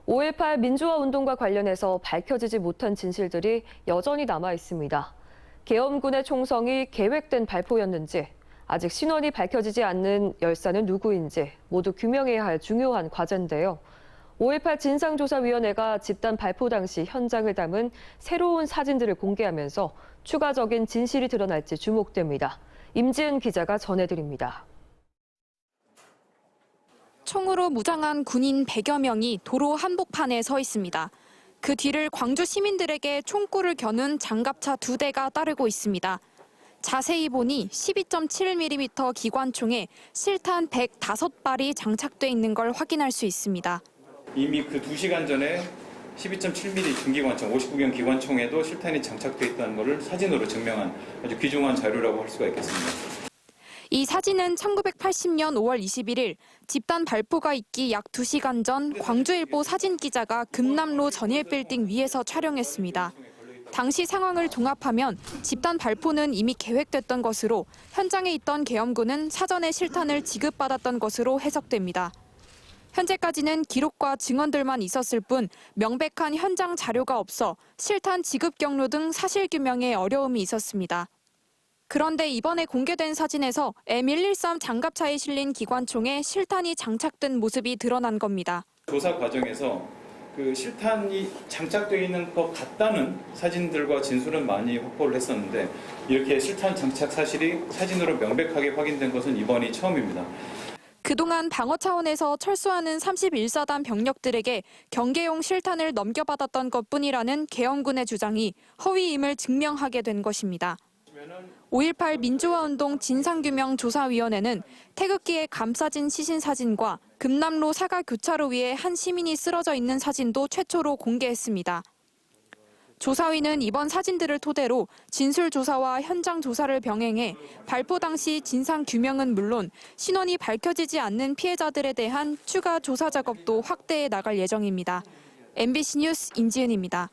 5.18 민주화 운동과 관련해서 밝혀지지 못한 진실들이 여전히 남아 있습니다. 계엄군의 총성이 계획된 발포였는지, 아직 신원이 밝혀지지 않는 열사는 누구인지 모두 규명해야 할 중요한 과제인데요. 5.18 진상조사위원회가 집단 발포 당시 현장을 담은 새로운 사진들을 공개하면서 추가적인 진실이 드러날지 주목됩니다. 임지은 기자가 전해드립니다. 총으로 무장한 군인 100여 명이 도로 한복판에 서 있습니다. 그 뒤를 광주 시민들에게 총구를 겨눈 장갑차 2대가 따르고 있습니다. 자세히 보니 12.7mm 기관총에 실탄 105발이 장착돼 있는 걸 확인할 수 있습니다. 이미 그 2시간 전에 12.7mm 중기관총, 59경 기관총에도 실탄이 장착돼 있다는 것을 사진으로 증명한 아주 귀중한 자료라고 할 수가 있겠습니다. 이 사진은 1980년 5월 21일 집단 발포가 있기 약 2시간 전 광주일보 사진기자가 금남로 전일빌딩 위에서 촬영했습니다. 당시 상황을 종합하면 집단 발포는 이미 계획됐던 것으로 현장에 있던 계엄군은 사전에 실탄을 지급받았던 것으로 해석됩니다. 현재까지는 기록과 증언들만 있었을 뿐 명백한 현장 자료가 없어 실탄 지급 경로 등 사실규명에 어려움이 있었습니다. 그런데 이번에 공개된 사진에서 M113 장갑차에 실린 기관총에 실탄이 장착된 모습이 드러난 겁니다. 조사 과정에서 그 실탄이 장착되어 있는 것 같다는 사진들과 진술은 많이 확보를 했었는데 이렇게 실탄 장착 사실이 사진으로 명백하게 확인된 것은 이번이 처음입니다. 그동안 방어 차원에서 철수하는 31사단 병력들에게 경계용 실탄을 넘겨받았던 것뿐이라는 계엄군의 주장이 허위임을 증명하게 된 것입니다. 5.18 민주화운동 진상규명조사위원회는 태극기에 감싸진 시신사진과 금남로 사가 교차로 위에 한 시민이 쓰러져 있는 사진도 최초로 공개했습니다. 조사위는 이번 사진들을 토대로 진술조사와 현장조사를 병행해 발포 당시 진상규명은 물론 신원이 밝혀지지 않는 피해자들에 대한 추가 조사 작업도 확대해 나갈 예정입니다. MBC 뉴스 임지은입니다.